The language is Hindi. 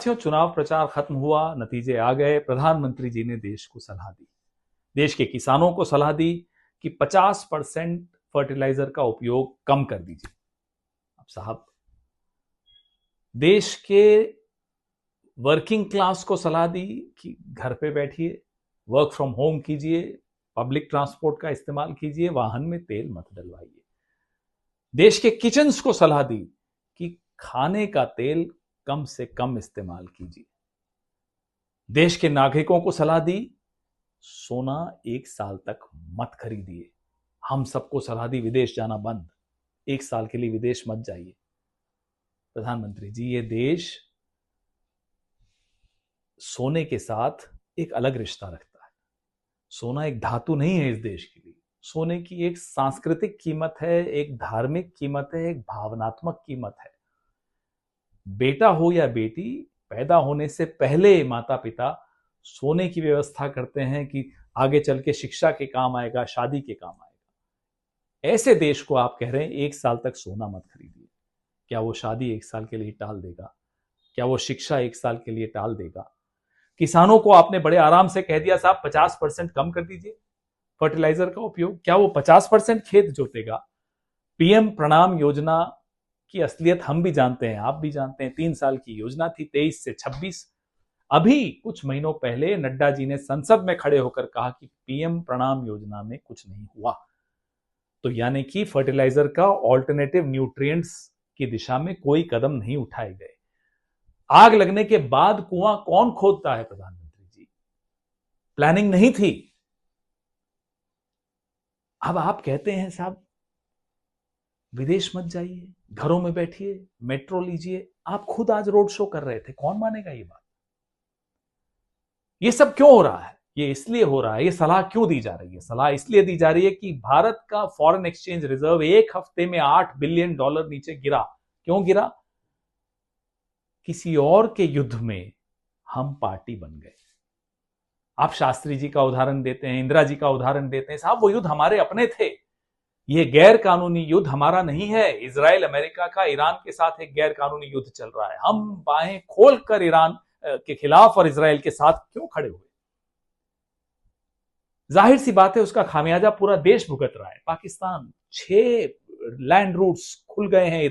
साथियों, चुनाव प्रचार खत्म हुआ, नतीजे आ गए। प्रधानमंत्री जी ने देश को सलाह दी, देश के किसानों को सलाह दी कि 50% फर्टिलाइजर का उपयोग कम कर दीजिए। अब साहब, देश के वर्किंग क्लास को सलाह दी कि घर पे बैठिए, वर्क फ्रॉम होम कीजिए, पब्लिक ट्रांसपोर्ट का इस्तेमाल कीजिए, वाहन में तेल मत डलवाइए। देश के किचन्स को सलाह दी कि खाने का तेल कम से कम इस्तेमाल कीजिए। देश के नागरिकों को सलाह दी, सोना 1 साल तक मत खरीदिए। हम सबको सलाह दी, विदेश जाना बंद, 1 साल के लिए विदेश मत जाइए। प्रधानमंत्री जी, ये देश सोने के साथ एक अलग रिश्ता रखता है। सोना एक धातु नहीं है इस देश के लिए। सोने की एक सांस्कृतिक कीमत है, एक धार्मिक कीमत है, एक भावनात्मक कीमत है। बेटा हो या बेटी, पैदा होने से पहले माता पिता सोने की व्यवस्था करते हैं कि आगे चल के शिक्षा के काम आएगा, शादी के काम आएगा। ऐसे देश को आप कह रहे हैं 1 साल तक सोना मत खरीदिए। क्या वो शादी 1 साल के लिए टाल देगा? क्या वो शिक्षा 1 साल के लिए टाल देगा? किसानों को आपने बड़े आराम से कह दिया, साहब 50% कम कर दीजिए फर्टिलाइजर का उपयोग। क्या वो 50% खेत जोतेगा? पीएम प्रणाम योजना की असलियत हम भी जानते हैं, आप भी जानते हैं। 3 साल की योजना थी, 23 से 26। अभी कुछ महीनों पहले नड्डा जी ने संसद में खड़े होकर कहा कि पीएम प्रणाम योजना में कुछ नहीं हुआ। तो यानी कि फर्टिलाइजर का ऑल्टरनेटिव न्यूट्रिएंट्स की दिशा में कोई कदम नहीं उठाए गए। आग लगने के बाद कुआं कौन खोदता है प्रधानमंत्री जी? प्लानिंग नहीं थी। अब आप कहते हैं साहब विदेश मत जाइए, घरों में बैठिए, मेट्रो लीजिए। आप खुद आज रोड शो कर रहे थे, कौन मानेगा ये बात? ये सब क्यों हो रहा है? ये इसलिए हो रहा है, ये सलाह क्यों दी जा रही है? सलाह इसलिए दी जा रही है कि भारत का फॉरेन एक्सचेंज रिजर्व 1 हफ्ते में $8 बिलियन नीचे गिरा। क्यों गिरा? किसी और के युद्ध में हम पार्टी बन गए। आप शास्त्री जी का उदाहरण देते हैं, इंदिरा जी का उदाहरण देते हैं। साहब, वो युद्ध हमारे अपने थे। ये गैर कानूनी युद्ध हमारा नहीं है। इजराइल अमेरिका का ईरान के साथ एक गैर कानूनी युद्ध चल रहा है। हम बाहें खोलकर ईरान के खिलाफ और इजराइल के साथ क्यों खड़े हुए? जाहिर सी बात है, उसका खामियाजा पूरा देश भुगत रहा है। पाकिस्तान, 6 लैंड रूट्स खुल गए हैं ईरान